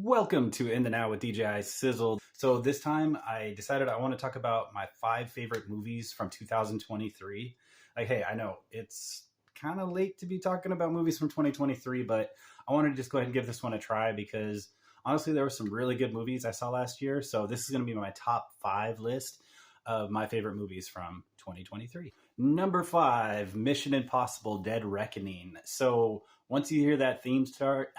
Welcome to In the Now with djisizzle. So this time I decided I want to talk about my 5 favorite movies from 2023. Like, hey, I know it's kind of late to be talking about movies from 2023, but I wanted to just go ahead and give this one a try because honestly, there were some really good movies I saw last year. So this is going to be my top 5 list of my favorite movies from 2023. Number 5, Mission Impossible: Dead Reckoning. So once you hear that theme start,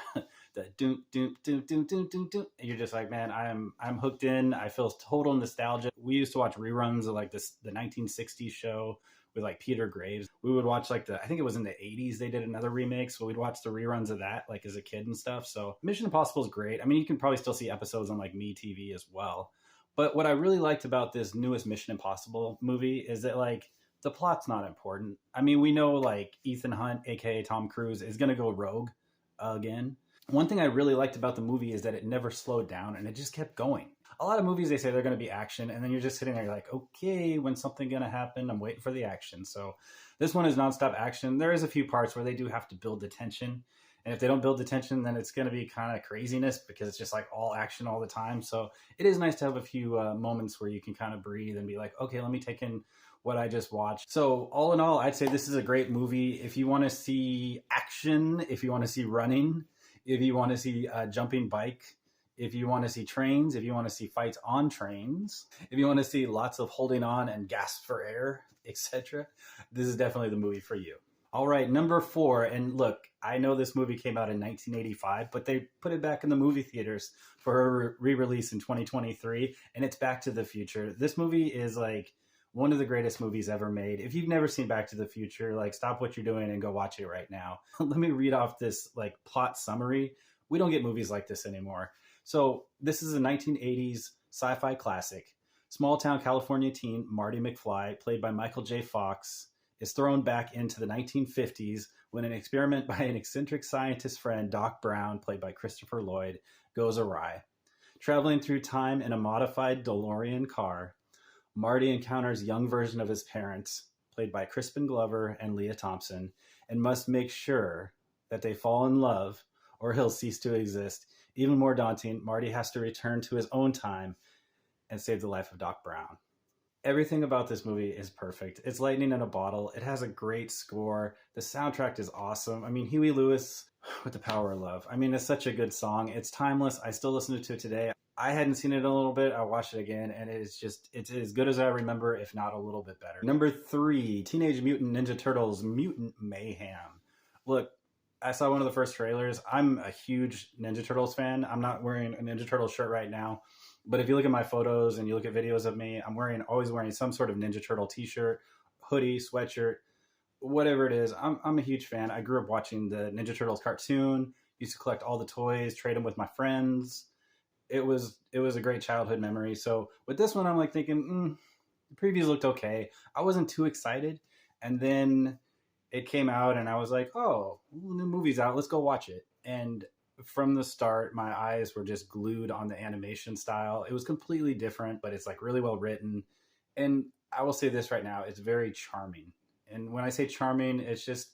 the doom doom doom doom doom doom doom, you're just like, man, I'm hooked in. I feel total nostalgia. We used to watch reruns of like the 1960s show with like Peter Graves. We would watch like I think it was in the 80s they did another remake, so we'd watch the reruns of that like as a kid and stuff. So Mission Impossible is great. I mean, you can probably still see episodes on like MeTV as well. But what I really liked about this newest Mission Impossible movie is that like the plot's not important. I mean, we know like Ethan Hunt, aka Tom Cruise, is going to go rogue again. One thing I really liked about the movie is that it never slowed down and it just kept going. A lot of movies, they say they're going to be action, and then you're just sitting there, you're like, okay, when's something going to happen? I'm waiting for the action. So this one is nonstop action. There is a few parts where they do have to build the tension. And if they don't build the tension, then it's going to be kind of craziness because it's just like all action all the time. So it is nice to have a few moments where you can kind of breathe and be like, okay, let me take in what I just watched. So all in all, I'd say this is a great movie. If you want to see action, if you want to see running, if you want to see a jumping bike, if you want to see trains, if you want to see fights on trains, if you want to see lots of holding on and gasp for air, etc., this is definitely the movie for you. All right, number 4. And look, I know this movie came out in 1985, but they put it back in the movie theaters for a re-release in 2023, and it's Back to the Future. This movie is like one of the greatest movies ever made. If you've never seen Back to the Future, like stop what you're doing and go watch it right now. Let me read off this like plot summary. We don't get movies like this anymore. So this is a 1980s sci-fi classic. Small town California teen Marty McFly, played by Michael J. Fox, is thrown back into the 1950s when an experiment by an eccentric scientist friend, Doc Brown, played by Christopher Lloyd, goes awry. Traveling through time in a modified DeLorean car, Marty encounters a young version of his parents, played by Crispin Glover and Leah Thompson, and must make sure that they fall in love or he'll cease to exist. Even more daunting, Marty has to return to his own time and save the life of Doc Brown. Everything about this movie is perfect. It's lightning in a bottle. It has a great score. The soundtrack is awesome. I mean, Huey Lewis with The Power of Love. I mean, it's such a good song. It's timeless. I still listen to it today. I hadn't seen it in a little bit. I watched it again, and it's as good as I remember, if not a little bit better. Number 3, Teenage Mutant Ninja Turtles: Mutant Mayhem. Look, I saw one of the first trailers. I'm a huge Ninja Turtles fan. I'm not wearing a Ninja Turtles shirt right now, but if you look at my photos and you look at videos of me, I'm always wearing some sort of Ninja Turtle t-shirt, hoodie, sweatshirt, whatever it is. I'm a huge fan. I grew up watching the Ninja Turtles cartoon, used to collect all the toys, trade them with my friends. It was a great childhood memory. So with this one, I'm like thinking, the previews looked okay. I wasn't too excited. And then it came out and I was like, oh, new movie's out. Let's go watch it. And from the start, my eyes were just glued on the animation style. It was completely different, but it's like really well written. And I will say this right now, it's very charming. And when I say charming, it's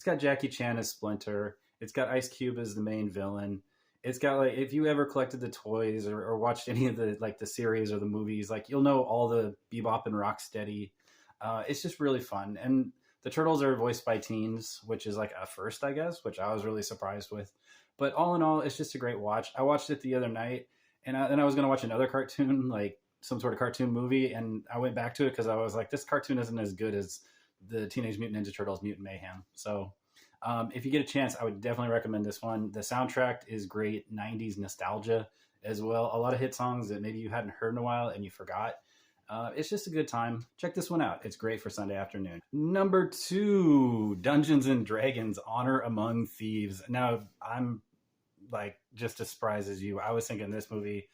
got Jackie Chan as Splinter. It's got Ice Cube as the main villain. It's got like, if you ever collected the toys or watched any of the like the series or the movies, like you'll know all the Bebop and Rocksteady. It's just really fun. And the Turtles are voiced by teens, which is like a first, I guess, which I was really surprised with. But all in all, it's just a great watch. I watched it the other night, and then I was going to watch another cartoon, like some sort of cartoon movie, and I went back to it because I was like, this cartoon isn't as good as the Teenage Mutant Ninja Turtles: Mutant Mayhem. So if you get a chance, I would definitely recommend this one. The soundtrack is great, 90s nostalgia as well. A lot of hit songs that maybe you hadn't heard in a while and you forgot. It's just a good time. Check this one out. It's great for Sunday afternoon. Number 2, Dungeons and Dragons: Honor Among Thieves. Now, I'm like just as surprised as you. I was thinking this movie,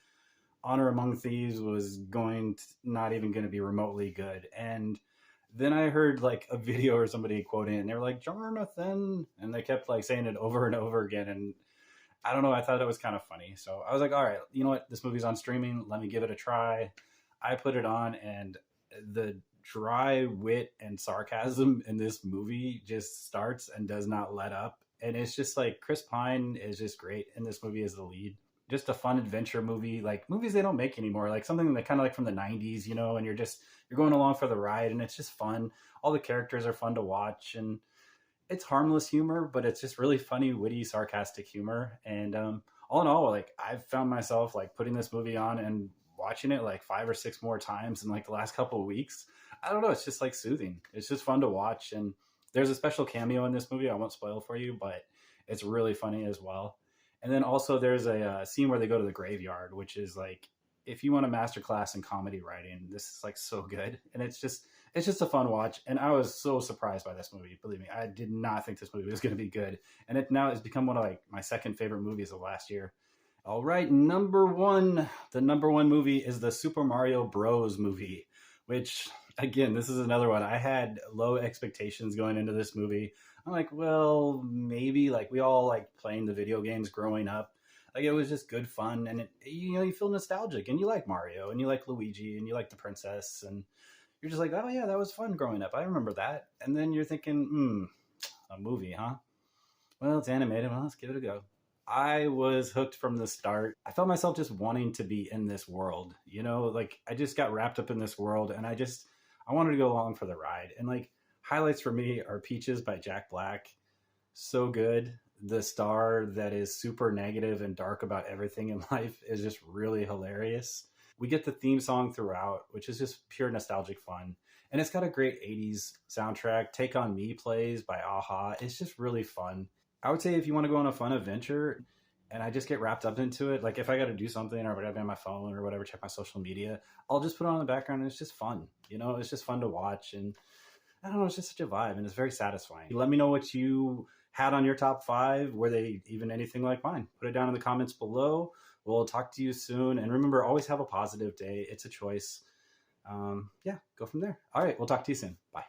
Honor Among Thieves, was not even going to be remotely good. And then I heard like a video or somebody quoting it, and they were like, Jonathan, and they kept like saying it over and over again. And I don't know, I thought it was kind of funny. So I was like, all right, you know what? This movie's on streaming. Let me give it a try. I put it on, and the dry wit and sarcasm in this movie just starts and does not let up. And it's just like Chris Pine is just great in this movie as the lead. just a fun adventure movie, like movies they don't make anymore, like something that kind of like from the 90s, and you're going along for the ride and it's just fun. All the characters are fun to watch, and it's harmless humor, but it's just really funny, witty, sarcastic humor. And all in all, like I've found myself like putting this movie on and watching it like 5 or 6 more times in like the last couple of weeks. I don't know. It's just like soothing. It's just fun to watch. And there's a special cameo in this movie. I won't spoil for you, but it's really funny as well. And then also there's a scene where they go to the graveyard, which is like, if you want a masterclass in comedy writing, this is like so good. And it's just a fun watch. And I was so surprised by this movie. Believe me, I did not think this movie was going to be good. And it now has become one of like my second favorite movies of last year. All right, number one. The number one movie is the Super Mario Bros. Movie, which again, this is another one. I had low expectations going into this movie. I'm like, well, maybe like we all like playing the video games growing up. Like it was just good fun, and you feel nostalgic, and you like Mario, and you like Luigi, and you like the princess, and you're just like, oh yeah, that was fun growing up. I remember that. And then you're thinking, a movie, huh? Well, it's animated. Well, let's give it a go. I was hooked from the start. I felt myself just wanting to be in this world, like I just got wrapped up in this world, and I wanted to go along for the ride. And like highlights for me are Peaches by Jack Black. So good. The star that is super negative and dark about everything in life is just really hilarious. We get the theme song throughout, which is just pure nostalgic fun. And it's got a great 80s soundtrack. Take On Me plays by Aha. It's just really fun. I would say if you want to go on a fun adventure, and I just get wrapped up into it, like if I got to do something or whatever on my phone or whatever, check my social media, I'll just put it on in the background and it's just fun. It's just fun to watch. And I don't know, it's just such a vibe and it's very satisfying. Let me know what you had on your top five. Were they even anything like mine? Put it down in the comments below. We'll talk to you soon. And remember, always have a positive day. It's a choice. Yeah, go from there. All right, we'll talk to you soon. Bye.